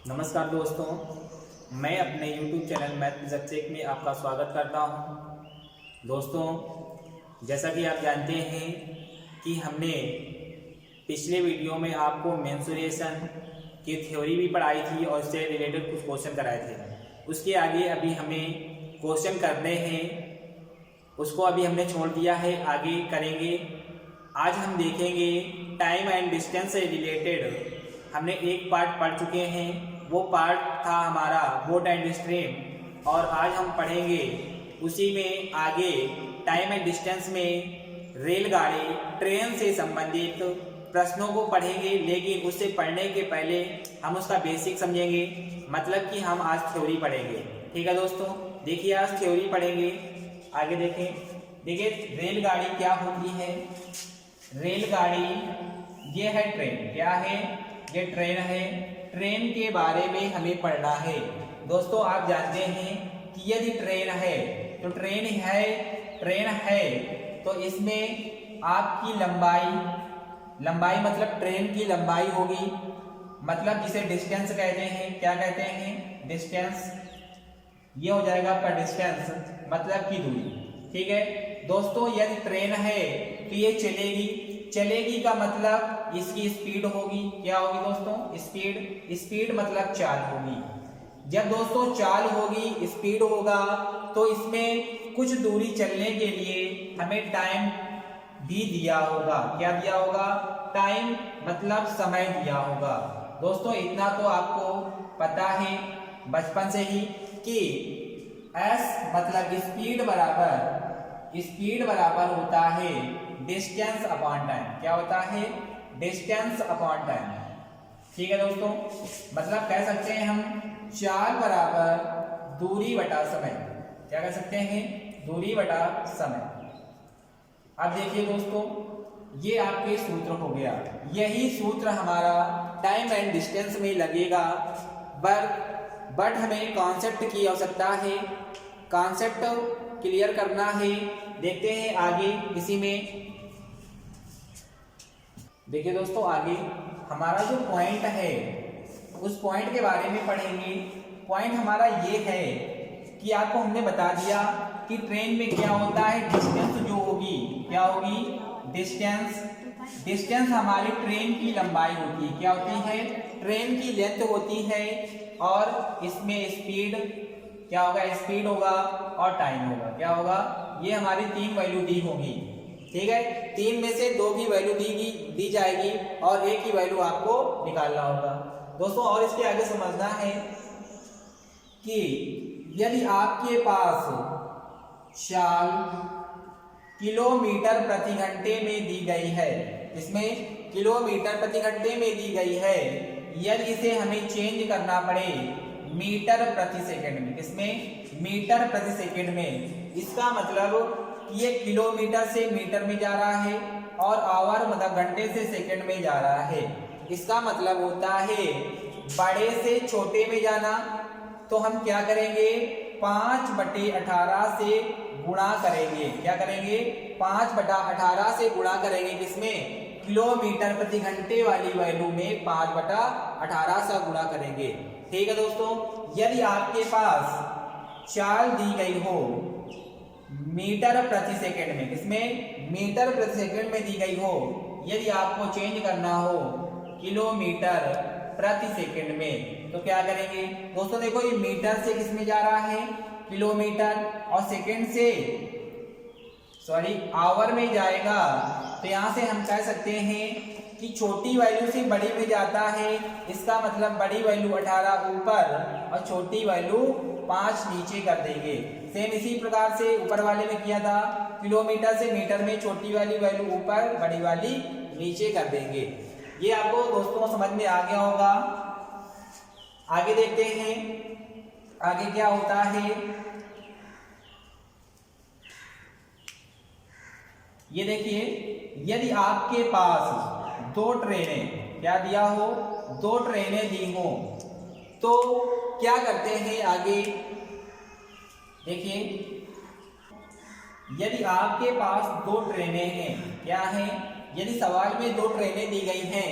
नमस्कार दोस्तों, मैं अपने YouTube चैनल मैथ चेक में आपका स्वागत करता हूं। दोस्तों, जैसा कि आप जानते हैं कि हमने पिछले वीडियो में आपको मेंसुरेशन की थ्योरी भी पढ़ाई थी और उससे रिलेटेड कुछ क्वेश्चन कराए थे। उसके आगे अभी हमें क्वेश्चन करने हैं, उसको अभी हमने छोड़ दिया है, आगे करेंगे। आज हम देखेंगे टाइम एंड डिस्टेंस से रिलेटेड हमने एक पार्ट पढ़ चुके हैं, वो पार्ट था हमारा बोट एंड स्ट्रीम, और आज हम पढ़ेंगे उसी में आगे टाइम एंड डिस्टेंस में रेलगाड़ी ट्रेन से संबंधित प्रश्नों को पढ़ेंगे। लेकिन उससे पढ़ने के पहले हम उसका बेसिक समझेंगे, मतलब कि हम आज थ्योरी पढ़ेंगे। ठीक है दोस्तों, देखिए आज थ्योरी पढ़ेंगे। आगे देखिए रेलगाड़ी क्या होती है। रेलगाड़ी ये है ट्रेन, क्या है ये ट्रेन है। ट्रेन के बारे में हमें पढ़ना है। दोस्तों आप जानते हैं कि यदि ट्रेन है तो ट्रेन है तो इसमें आपकी लंबाई मतलब ट्रेन की लंबाई होगी, मतलब जिसे डिस्टेंस कहते हैं। क्या कहते हैं? डिस्टेंस। ये हो जाएगा आपका डिस्टेंस, मतलब की दूरी। ठीक है दोस्तों, यदि ट्रेन है तो ये चलेगी का मतलब इसकी स्पीड होगी। क्या होगी दोस्तों? स्पीड मतलब चाल होगी। जब दोस्तों चाल होगी, स्पीड होगा, तो इसमें कुछ दूरी चलने के लिए हमें टाइम भी दिया होगा। क्या दिया होगा? टाइम मतलब समय दिया होगा। दोस्तों इतना तो आपको पता है बचपन से ही कि S मतलब स्पीड बराबर होता है डिस्टेंस अपॉन टाइम। क्या होता है? Distance upon time. ठीक है दोस्तों, मतलब कह सकते हैं हम चाल बराबर दूरी बटा समय। क्या कह सकते हैं? दूरी बटा समय। अब देखिए दोस्तों, ये आपके सूत्र हो गया। यही सूत्र हमारा टाइम एंड डिस्टेंस में लगेगा, बट हमें कॉन्सेप्ट की आवश्यकता है। कॉन्सेप्ट क्लियर करना है। देखते हैं आगे इसी में। देखिए दोस्तों, आगे हमारा जो पॉइंट है उस पॉइंट के बारे में पढ़ेंगे। पॉइंट हमारा ये है कि आपको हमने बता दिया कि ट्रेन में क्या होता है, डिस्टेंस जो होगी, क्या होगी? डिस्टेंस हमारी ट्रेन की लंबाई होती है। क्या होती है? ट्रेन की लेंथ होती है। और इसमें स्पीड क्या होगा? स्पीड होगा और टाइम होगा। क्या होगा? ये हमारी 3 वैल्यू दी होगी। ठीक है, 3 में से 2 की वैल्यू दी जाएगी और 1 की वैल्यू आपको निकालना होगा दोस्तों। और इसके आगे समझना है कि यदि आपके पास चाल किलोमीटर प्रति घंटे में दी गई है, इसमें किलोमीटर प्रति घंटे में दी गई है, यदि इसे हमें चेंज करना पड़े मीटर प्रति सेकंड में, इसमें मीटर प्रति सेकंड में, इसका मतलब ये किलोमीटर से मीटर में जा रहा है और आवर मतलब घंटे से सेकंड में जा रहा है। इसका मतलब होता है बड़े से छोटे में जाना। तो हम क्या करेंगे? 5/18 से गुणा करेंगे। क्या करेंगे? 5/18 से गुणा करेंगे। किसमें? किलोमीटर प्रति घंटे वाली वैल्यू में 5/18 से गुणा करेंगे। ठीक है दोस्तों, यदि आपके पास चाल दी गई हो मीटर प्रति सेकंड में, इसमें मीटर प्रति सेकंड में दी गई हो, यदि आपको चेंज करना हो किलोमीटर प्रति सेकंड में, तो क्या करेंगे दोस्तों? देखो ये मीटर से किस में जा रहा है? किलोमीटर, और सेकंड से आवर में जाएगा। तो यहां से हम कह सकते हैं कि छोटी वैल्यू से बड़ी में जाता है। इसका मतलब बड़ी वैल्यू 18 ऊपर और छोटी वैल्यू 5 नीचे कर देंगे। सेम इसी प्रकार से ऊपर वाले में किया था, किलोमीटर से मीटर में छोटी वाली वैल्यू ऊपर, बड़ी वाली नीचे कर देंगे। ये आपको दोस्तों समझ में आ गया होगा। आगे देखते हैं आगे क्या होता है। ये देखिए, यदि आपके पास 2 ट्रेनें, क्या दिया हो? 2 ट्रेनें दी हो, तो क्या करते हैं आगे देखिए। यदि आपके पास 2 ट्रेनें हैं, क्या है? यदि सवाल में 2 ट्रेनें दी गई हैं,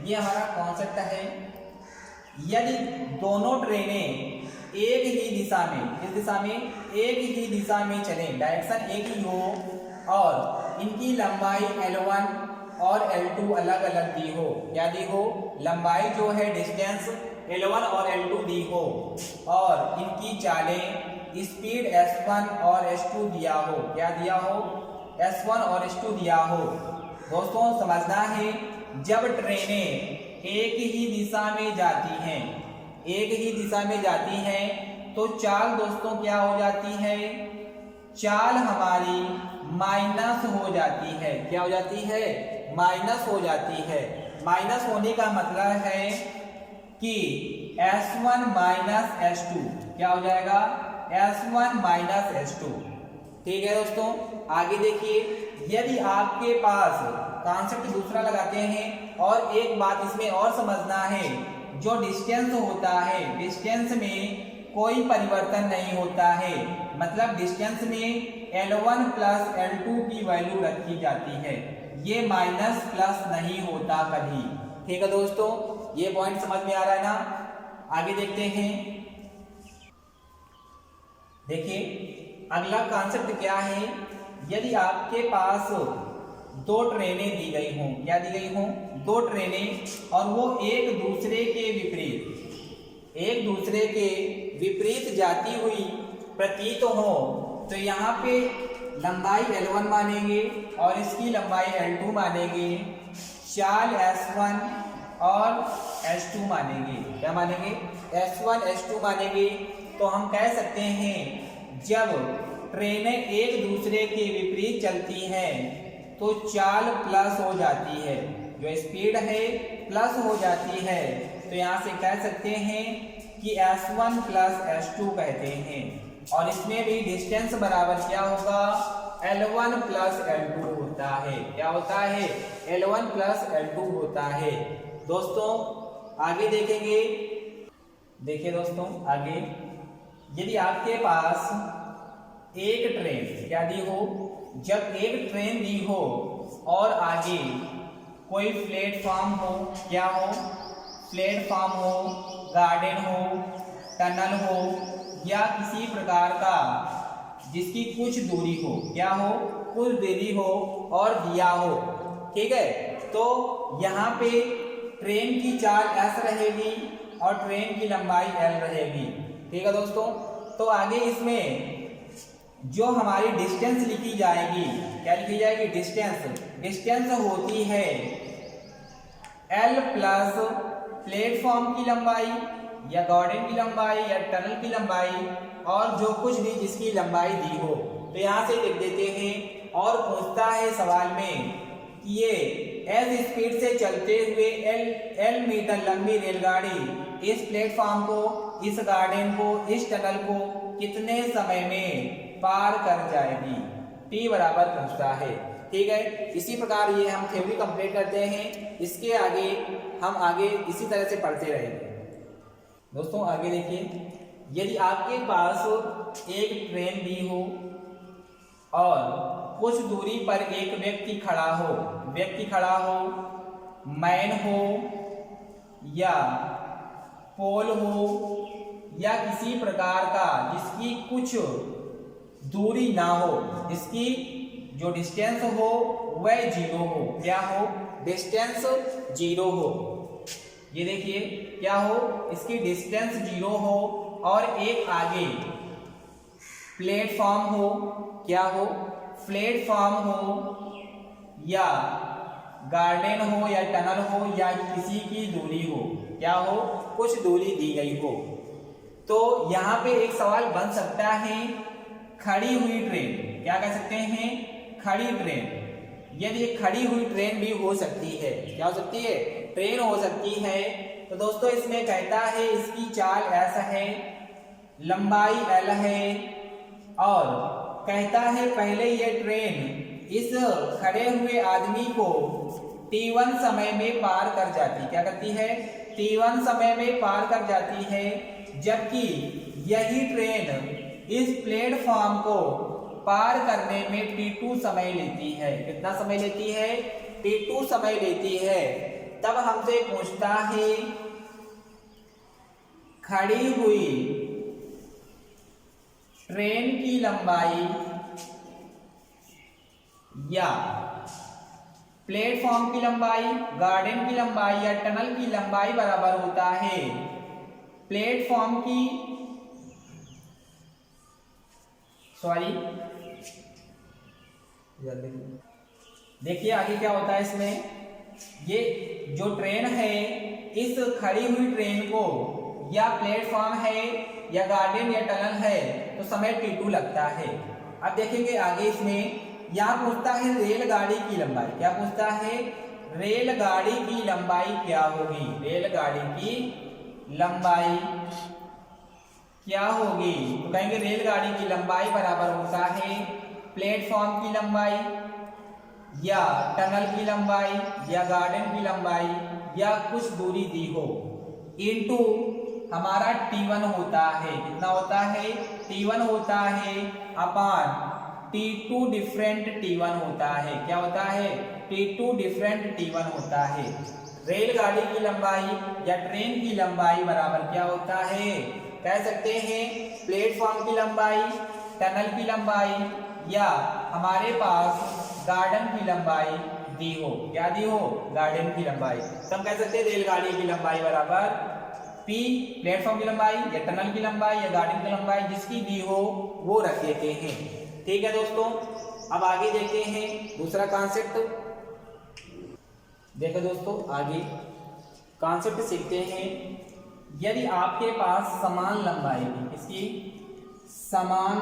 ये हमारा कॉन्सेप्ट है। यदि दोनों ट्रेनें एक ही दिशा में, इस दिशा में एक ही दिशा में चले, डायरेक्शन एक ही हो और इनकी लंबाई L1 और L2 अलग अलग दी हो, क्या दी हो, लंबाई जो है डिस्टेंस L1 और L2 दी हो और इनकी चालें स्पीड S1 और S2 दिया हो, क्या दिया हो, S1 और S2 दिया हो। दोस्तों समझना है, जब ट्रेनें एक ही दिशा में जाती हैं, एक ही दिशा में जाती हैं तो चाल दोस्तों क्या हो जाती है, चाल हमारी माइनस हो जाती है, क्या हो जाती है, माइनस हो जाती है। माइनस होने का मतलब है कि S1 माइनस S2 क्या हो जाएगा, S1 माइनस S2। ठीक है दोस्तों, आगे देखिए, यदि आपके पास कॉन्सेप्ट दूसरा लगाते हैं और एक बात इसमें और समझना है, जो डिस्टेंस होता है, डिस्टेंस में कोई परिवर्तन नहीं होता है, मतलब डिस्टेंस में L1 प्लस L2 की वैल्यू रखी जाती है, ये माइनस प्लस नहीं होता कभी। ठीक है दोस्तों, ये पॉइंट समझ में आ रहा है ना। आगे देखते हैं, देखिए अगला कॉन्सेप्ट क्या है, यदि आपके पास दो ट्रेनें दी गई हों, क्या दी गई हों, दो ट्रेनें और वो एक दूसरे के विपरीत जाती हुई प्रतीत हो, तो यहाँ पे लंबाई L1 मानेंगे और इसकी लंबाई L2 मानेंगे, चाल S1 और S2 मानेंगे, क्या मानेंगे, S1 S2 मानेंगे। तो हम कह सकते हैं जब ट्रेनें एक दूसरे के विपरीत चलती हैं तो चाल प्लस हो जाती है, जो स्पीड है प्लस हो जाती है, तो यहाँ से कह सकते हैं कि S1 प्लस S2 कहते हैं। और इसमें भी डिस्टेंस बराबर क्या होगा, L1 प्लस L2 होता है, क्या होता है, L1 प्लस L2 होता है। दोस्तों आगे देखेंगे, देखिए दोस्तों आगे, यदि आपके पास एक ट्रेन क्या दी हो, जब एक ट्रेन दी हो और आगे कोई प्लेटफॉर्म हो, क्या हो, प्लेटफॉर्म हो, गार्डन हो, टनल हो या किसी प्रकार का जिसकी कुछ दूरी हो, क्या हो, कुछ दूरी हो और दिया हो, ठीक है, तो यहाँ पे ट्रेन की चाल S रहेगी और ट्रेन की लंबाई L रहेगी। ठीक है दोस्तों, तो आगे इसमें जो हमारी डिस्टेंस लिखी जाएगी, क्या लिखी जाएगी, डिस्टेंस होती है L प्लस प्लेटफॉर्म की लंबाई या गार्डन की लंबाई या टनल की लंबाई और जो कुछ भी जिसकी लंबाई दी हो। तो यहाँ से लिख देते हैं और पूछता है सवाल में कि ये एज स्पीड से चलते हुए L मीटर लंबी रेलगाड़ी इस प्लेटफॉर्म को, इस गार्डन को, इस टनल को कितने समय में पार कर जाएगी, T बराबर पूछता है। ठीक है, इसी प्रकार ये हम थ्योरी कंप्लीट करते हैं, इसके आगे हम आगे इसी तरह से पढ़ते रहेंगे। दोस्तों आगे देखिए, यदि आपके पास एक ट्रेन दी हो और कुछ दूरी पर एक व्यक्ति खड़ा हो, मैन हो या पोल हो या किसी प्रकार का जिसकी कुछ दूरी ना हो, इसकी जो डिस्टेंस हो वह 0 हो, क्या हो, डिस्टेंस 0 हो। ये देखिए क्या हो, इसकी डिस्टेंस 0 हो और एक आगे प्लेटफॉर्म हो, क्या हो, प्लेटफॉर्म हो या गार्डन हो या टनल हो या किसी की दूरी हो, क्या हो, कुछ दूरी दी गई हो। तो यहाँ पे एक सवाल बन सकता है, खड़ी हुई ट्रेन, क्या कह सकते हैं, खड़ी ट्रेन। यदि खड़ी हुई ट्रेन भी हो सकती है, क्या हो सकती है, ट्रेन हो सकती है। तो दोस्तों इसमें कहता है इसकी चाल S है, लंबाई L है और कहता है पहले ये ट्रेन इस खड़े हुए आदमी को T1 समय में पार कर जाती, क्या करती है, T1 समय में पार कर जाती है, जबकि यही ट्रेन इस प्लेटफॉर्म को पार करने में T2 समय लेती है। कितना समय लेती है, T2 समय लेती है। तब हमसे पूछता है खड़ी हुई ट्रेन की लंबाई या प्लेटफॉर्म की लंबाई, गार्डन की लंबाई या टनल की लंबाई बराबर होता है प्लेटफॉर्म की, देखिए आगे क्या होता है इसमें, ये जो ट्रेन है इस खड़ी हुई ट्रेन को या प्लेटफॉर्म है या गार्डन या टनल है तो समय t2 लगता है। अब देखेंगे आगे इसमें, यहाँ पूछता है रेलगाड़ी की लंबाई, क्या पूछता है, रेलगाड़ी की लंबाई क्या होगी, रेलगाड़ी की लंबाई क्या होगी, तो कहेंगे रेलगाड़ी की लंबाई बराबर होता है प्लेटफॉर्म की लंबाई या टनल की लंबाई या गार्डन की लंबाई या कुछ दूरी दी हो इनटू हमारा t1 होता है, कितना होता है, t1 होता है अपान t2 डिफरेंट t1 होता है, क्या होता है, t2 डिफरेंट t1 होता है। रेलगाड़ी की लंबाई या ट्रेन की लंबाई बराबर क्या होता है, कह सकते हैं प्लेटफॉर्म की लंबाई, टनल की लंबाई या हमारे पास गार्डन की लंबाई दी हो, क्या दी हो, गार्डन की लंबाई, तो हम कह सकते हैं रेलगाड़ी की लंबाई बराबर P प्लेटफॉर्म की लंबाई या टनल की लंबाई या गार्डन की लंबाई जिसकी दी हो वो रख देते हैं। ठीक है दोस्तों, अब आगे देखते हैं दूसरा कॉन्सेप्ट। देखो दोस्तों आगे कॉन्सेप्ट सीखते हैं। यदि आपके पास समान लंबाई की, इसकी समान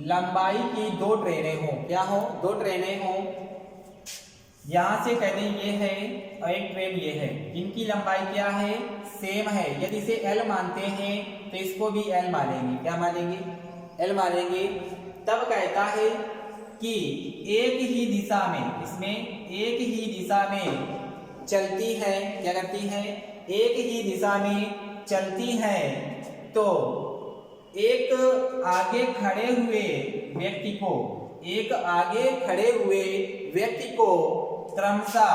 लंबाई की दो ट्रेनें हो, क्या हो, दो ट्रेनें हो, यहां से कहते हैं ये है और एक ट्रेन ये है, इनकी लंबाई क्या है, सेम है। यदि इसे L मानते हैं तो इसको भी L मानेंगे, क्या मानेंगे, L मानेंगे। तब कहता है कि एक ही दिशा में, इसमें एक ही दिशा में चलती है, क्या करती है, एक ही दिशा में चलती है, तो एक आगे खड़े हुए व्यक्ति को, एक आगे खड़े हुए व्यक्ति को क्रमशः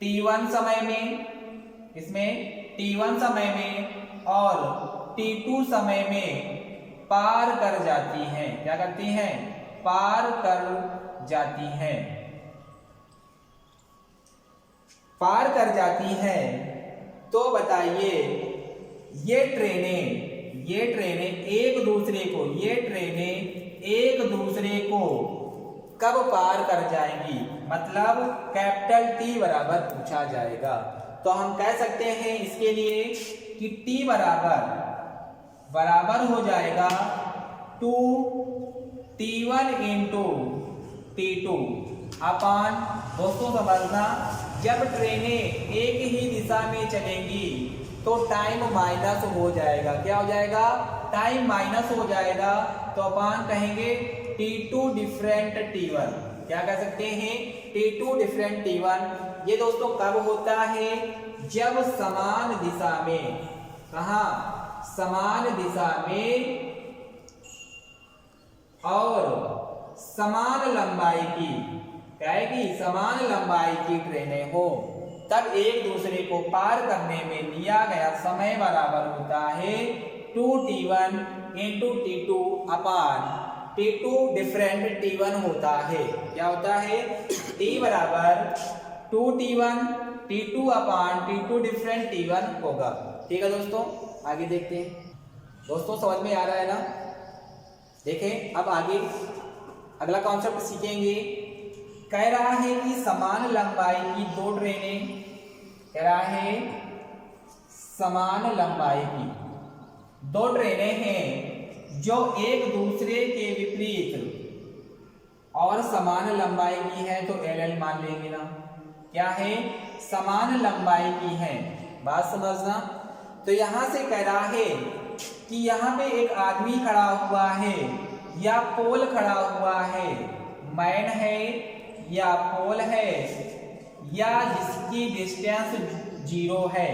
t1 समय में, इसमें t1 समय में और t2 समय में पार कर जाती हैं, क्या करती हैं, पार कर जाती हैं, पार कर जाती है। तो बताइए ये ट्रेनें एक दूसरे को, ये ट्रेनें एक दूसरे को कब पार कर जाएंगी, मतलब कैपिटल T बराबर पूछा जाएगा। तो हम कह सकते हैं इसके लिए कि T बराबर हो जाएगा 2t1 इंटू t2 अपान, दोस्तों समझना, जब ट्रेनें एक ही दिशा में चलेंगी तो टाइम माइनस हो जाएगा, क्या हो जाएगा, टाइम माइनस हो जाएगा, तो अपान कहेंगे t2 डिफरेंट t1, क्या कह सकते हैं, t2 डिफरेंट t1। ये दोस्तों कब होता है, जब समान दिशा में, कहा, समान दिशा में और समान लंबाई की, क्या है कि समान लंबाई की ट्रेनें हो, तब एक दूसरे को पार करने में लिया गया समय बराबर होता है 2t1 इंटू t2 अपान t2 डिफरेंट t1 होता है, क्या होता है, t बराबर 2t1 t2 अपान t2 डिफरेंट t1 होगा। ठीक है दोस्तों, आगे देखते हैं। दोस्तों समझ में आ रहा है ना, देखें अब आगे अगला कॉन्सेप्ट सीखेंगे। कह रहा है कि समान लंबाई की दो ट्रेनें, कह रहा है समान लंबाई की दो ट्रेनें हैं जो एक दूसरे के विपरीत और समान लंबाई की है, तो LL मान लेंगे ना, क्या है, समान लंबाई की है, बात समझना। तो यहां से कह रहा है कि यहाँ पे एक आदमी खड़ा हुआ है या पोल खड़ा हुआ है, मैन है या पोल है या जिसकी डिस्टेंस 0 है,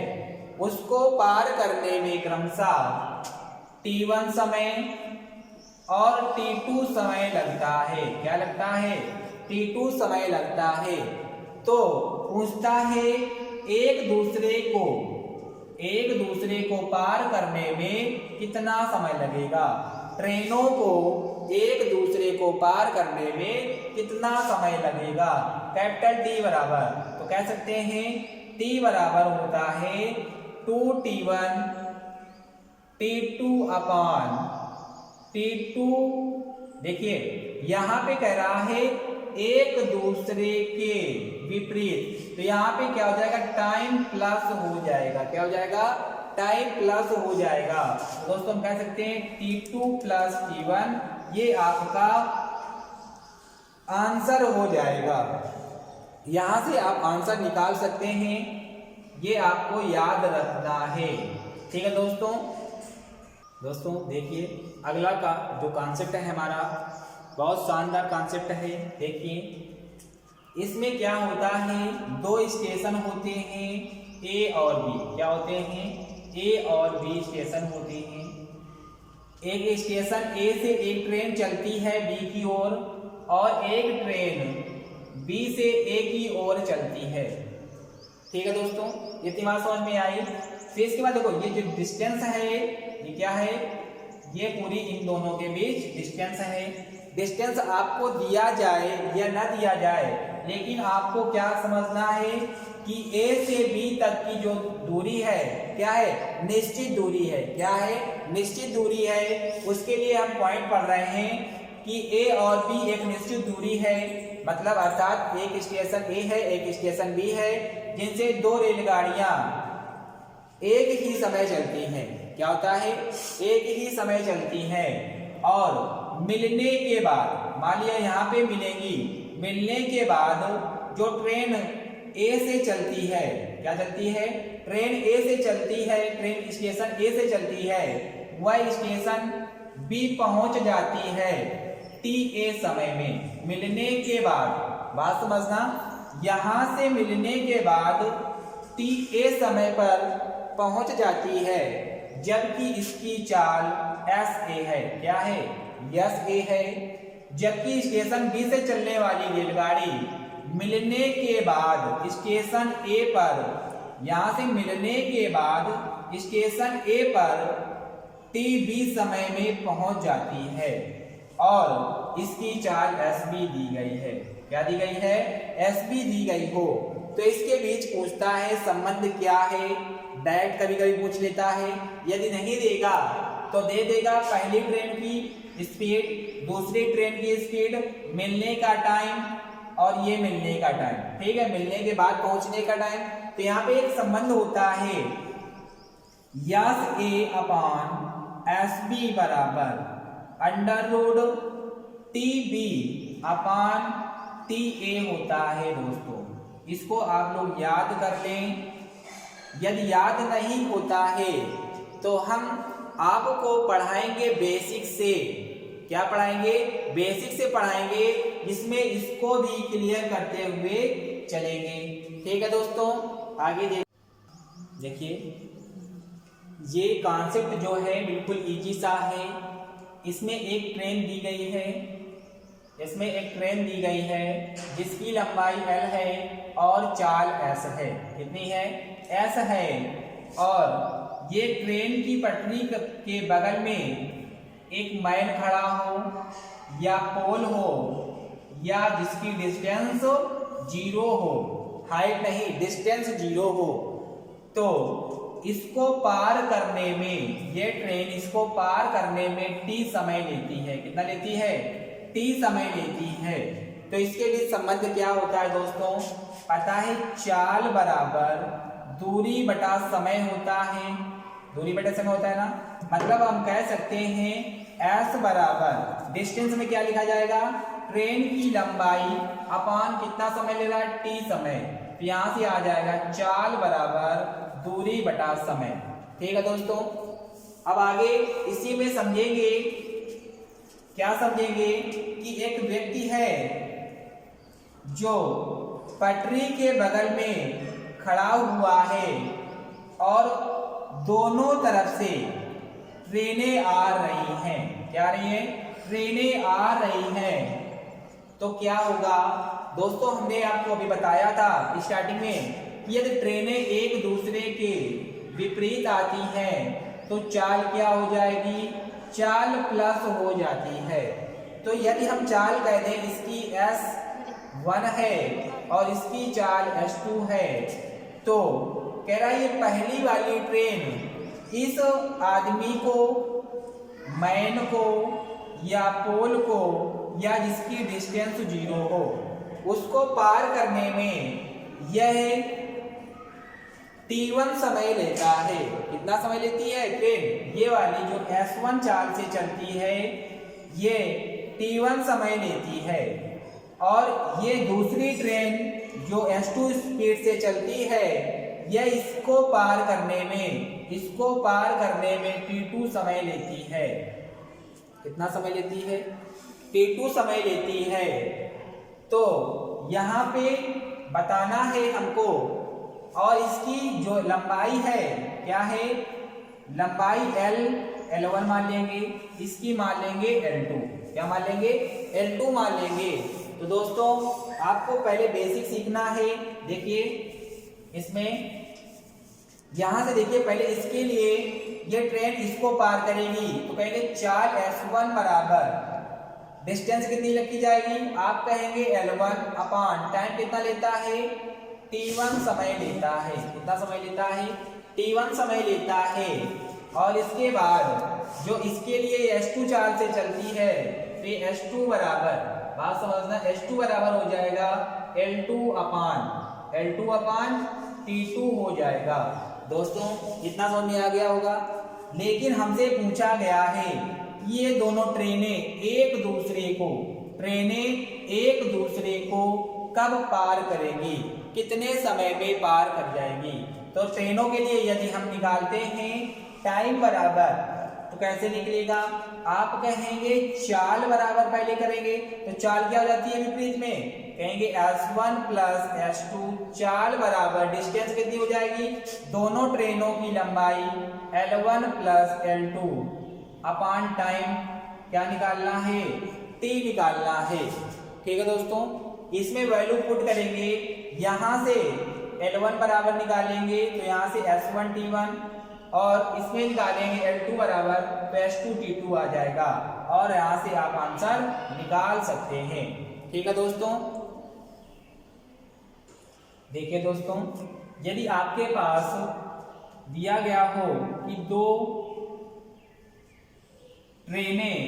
उसको पार करने में क्रमशः t1 समय और t2 समय लगता है, क्या लगता है, t2 समय लगता है। तो पूछता है एक दूसरे को एक दूसरे को पार करने में कितना समय लगेगा। ट्रेनों को एक दूसरे को पार करने में कितना समय लगेगा। कैपिटल टी बराबर, तो कह सकते हैं टी बराबर होता है 2t1 t2 अपॉन t2। देखिए यहां पे कह रहा है एक दूसरे के विपरीत, तो यहाँ पे क्या हो जाएगा, टाइम प्लस हो जाएगा। क्या हो जाएगा, टाइम प्लस हो जाएगा। दोस्तों हम कह सकते हैं t2 प्लस t1, ये आपका आंसर हो जाएगा। यहां से आप आंसर निकाल सकते हैं, ये आपको याद रखना है। ठीक है दोस्तों देखिए अगला का जो कॉन्सेप्ट है हमारा बहुत शानदार कॉन्सेप्ट है। देखिए इसमें क्या होता है, दो स्टेशन होते हैं ए और बी। क्या होते हैं, ए और बी स्टेशन होते हैं। एक स्टेशन ए से एक ट्रेन चलती है बी की ओर और एक ट्रेन बी से ए की ओर चलती है। ठीक है दोस्तों, इतनी बात समझ में आई। फिर इसके बाद देखो ये जो डिस्टेंस है ये क्या है, ये पूरी इन दोनों के बीच डिस्टेंस है। डिस्टेंस आपको दिया जाए या ना दिया जाए, लेकिन आपको क्या समझना है कि ए से बी तक की जो दूरी है क्या है, निश्चित दूरी है। क्या है, निश्चित दूरी है। उसके लिए हम पॉइंट पढ़ रहे हैं कि ए और बी एक निश्चित दूरी है, मतलब अर्थात एक स्टेशन ए है एक स्टेशन बी है, जिनसे दो रेलगाड़ियां एक ही समय चलती हैं। क्या होता है, एक ही समय चलती हैं और मिलने के बाद, मान लिया यहाँ पे मिलेंगी, मिलने के बाद जो ट्रेन ए से चलती है, क्या चलती है, ट्रेन ए से चलती है, ट्रेन स्टेशन ए से चलती है, वह स्टेशन बी पहुंच जाती है टी ए समय में। मिलने के बाद, बात समझना, यहां से मिलने के बाद टी ए समय पर पहुंच जाती है, जबकि इसकी चाल एस ए है। क्या है, एस ए है। जबकि स्टेशन बी से चलने वाली रेलगाड़ी मिलने के बाद स्टेशन ए पर, यहां से मिलने के बाद स्टेशन ए पर टी बी समय में पहुंच जाती है और इसकी चाल एस बी दी गई है। क्या दी गई है, एस बी दी गई हो तो इसके बीच पूछता है संबंध क्या है, डायरेक्ट कभी कभी पूछ लेता है। यदि नहीं देगा तो दे देगा पहली ट्रेन की स्पीड, दूसरी ट्रेन की स्पीड, मिलने का टाइम और ये मिलने का टाइम। ठीक है, मिलने के बाद पहुंचने का टाइम। तो यहाँ पे एक संबंध होता है S A upon S B बराबर under root T B upon T A होता है। दोस्तों इसको आप लोग याद कर लें। यदि याद नहीं होता है तो हम आपको पढ़ाएंगे बेसिक से। क्या पढ़ाएंगे, बेसिक से पढ़ाएंगे, जिसमें इसको भी क्लियर करते हुए चलेंगे। ठीक है दोस्तों, आगे देखिए ये कॉन्सेप्ट जो है बिल्कुल इजी सा है। इसमें एक ट्रेन दी गई है, इसमें एक ट्रेन दी गई है जिसकी लंबाई L है और चाल S है। कितनी है, S है। और ये ट्रेन की पटरी के बगल में एक मैन खड़ा हो या पोल हो या जिसकी डिस्टेंस 0 हो, हाइट नहीं डिस्टेंस 0 हो, तो इसको पार करने में, ये ट्रेन इसको पार करने में टी समय लेती है। कितना लेती है, टी समय लेती है। तो इसके लिए संबंध क्या होता है दोस्तों, पता है, चाल बराबर दूरी बटा समय होता है। दूरी बटा समय होता है ना, मतलब हम कह सकते हैं S बराबर डिस्टेंस में क्या लिखा जाएगा, ट्रेन की लंबाई अपान कितना समय ले रहा है, टी समय। तो यहां से आ जाएगा चाल बराबर दूरी बटा समय। ठीक है दोस्तों, अब आगे इसी में समझेंगे, क्या समझेंगे कि एक व्यक्ति है जो पटरी के बगल में खड़ा हुआ है और दोनों तरफ से ट्रेनें आ रही हैं। क्या आ रही है, ट्रेनें आ रही हैं। तो क्या होगा दोस्तों, हमने आपको अभी बताया था स्टार्टिंग में कि यदि ट्रेनें एक दूसरे के विपरीत आती है तो चाल क्या हो जाएगी, चाल प्लस हो जाती है। तो यदि हम चाल कह दें इसकी S1 है और इसकी चाल S2 है, तो कह रहा है ये पहली वाली ट्रेन इस आदमी को, मैन को या पोल को या जिसकी डिस्टेंस 0 हो उसको पार करने में यह T1 समय लेता है। कितना समय लेती है ट्रेन? ये वाली जो S1 चाल से चलती है ये T1 समय लेती है, और ये दूसरी ट्रेन जो S2 स्पीड से चलती है यह इसको पार करने में T2 समय लेती है। कितना समय लेती है? T2 समय लेती है। तो यहाँ पे बताना है हमको, और इसकी जो लंबाई है क्या है, लंबाई L1 मान लेंगे, इसकी मान लेंगे L2। क्या मान लेंगे? L2 मान लेंगे। तो दोस्तों आपको पहले बेसिक सीखना है। देखिए इसमें यहां से देखिए, पहले इसके लिए ये ट्रेन इसको पार करेगी तो कहेंगे चाल S1 बराबर डिस्टेंस कितनी लिखी जाएगी, आप कहेंगे L1 अपॉन टाइम कितना लेता है, T1 समय लेता है। कितना समय लेता है? T1 समय लेता है। और इसके बाद जो इसके लिए S2 चाल से चलती है तो ये S2 बराबर, बात समझना, S2 बराबर हो जाएगा L2 अपान T2 हो जाएगा। दोस्तों इतना समझ में आ गया होगा। लेकिन हमसे पूछा गया है कि ये दोनों ट्रेनें एक दूसरे को कब पार करेगी, कितने समय में पार कर जाएगी। तो ट्रेनों के लिए यदि हम निकालते हैं टाइम बराबर, तो कैसे निकलेगा, आप कहेंगे चाल बराबर पहले करेंगे तो चाल क्या हो जाती है विपरीत में, कहेंगे S1 प्लस S2, चाल बराबर डिस्टेंस कितनी हो जाएगी, दोनों ट्रेनों की लंबाई L1 प्लस L2 अपान टाइम क्या निकालना है, T निकालना है। ठीक है दोस्तों, इसमें वैल्यू पुट करेंगे, यहां से L1 बराबर निकालेंगे तो यहां से S1 T1 और इसमें निकालेंगे L2 बराबर तो S2 T2 आ जाएगा, और यहां से आप आंसर निकाल सकते हैं। ठीक है दोस्तों, देखिए दोस्तों, यदि आपके पास दिया गया हो कि दो ट्रेनें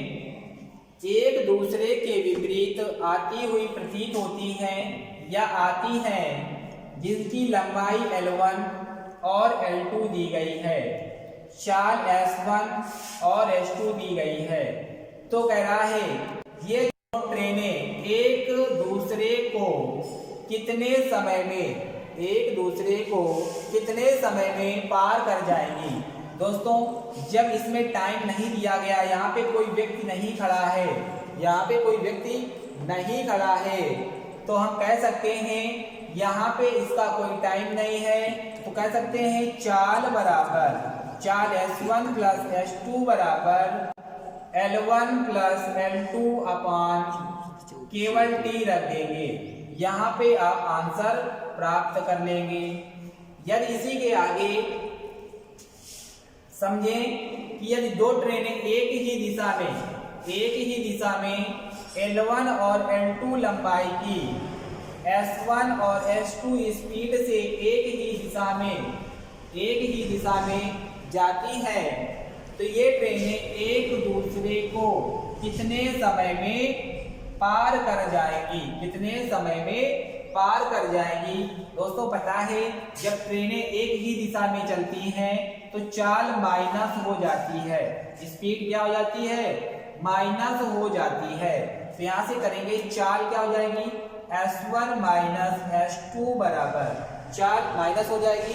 एक दूसरे के विपरीत आती हुई प्रतीत होती हैं या आती हैं, जिसकी लंबाई L1 और L2 दी गई है, चाल S1 और S2 दी गई है, तो कह रहा है ये दोनों ट्रेनें एक दूसरे को कितने समय में पार कर जाएंगी। दोस्तों जब इसमें टाइम नहीं दिया गया, यहाँ पे कोई व्यक्ति नहीं खड़ा है, तो हम कह सकते हैं यहाँ पे इसका कोई टाइम नहीं है, तो कह सकते हैं चाल S1 प्लस S2 बराबर L1 प्लस L2 अपान केवल T रख देंगे, यहाँ पे आप आंसर प्राप्त कर लेंगे। यदि इसी के आगे समझें कि यदि दो ट्रेनें एक ही दिशा में L1 और L2 लंबाई की S1 और S2 स्पीड से एक ही दिशा में जाती हैं, तो ये ट्रेनें एक दूसरे को कितने समय में पार कर जाएंगी। दोस्तों पता है जब ट्रेनें एक ही दिशा में चलती हैं तो चाल माइनस हो जाती है, स्पीड क्या हो जाती है, माइनस हो जाती है। तो यहां से करेंगे चाल क्या हो जाएगी, S1 माइनस S2 बराबर, चाल माइनस हो जाएगी,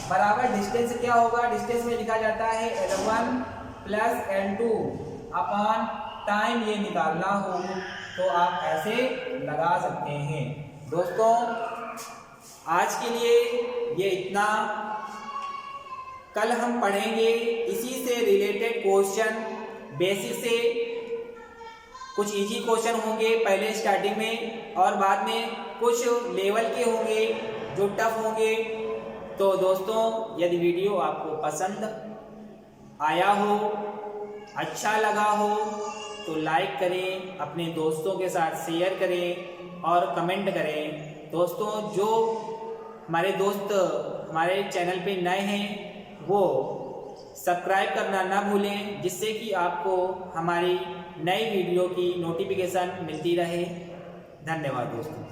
बराबर डिस्टेंस क्या होगा, डिस्टेंस में लिखा जाता है L1 प्लस L2 अपान टाइम, ये निकालना हो तो आप ऐसे लगा सकते हैं। दोस्तों आज के लिए ये इतना, कल हम पढ़ेंगे इसी से रिलेटेड क्वेश्चन, बेसिक से कुछ इजी क्वेश्चन होंगे पहले स्टार्टिंग में, और बाद में कुछ लेवल के होंगे जो टफ होंगे। तो दोस्तों यदि वीडियो आपको पसंद आया हो, अच्छा लगा हो तो लाइक करें, अपने दोस्तों के साथ शेयर करें और कमेंट करें। दोस्तों जो हमारे दोस्त हमारे चैनल पे नए हैं वो सब्सक्राइब करना ना भूलें, जिससे कि आपको हमारी नई वीडियो की नोटिफिकेशन मिलती रहे। धन्यवाद दोस्तों।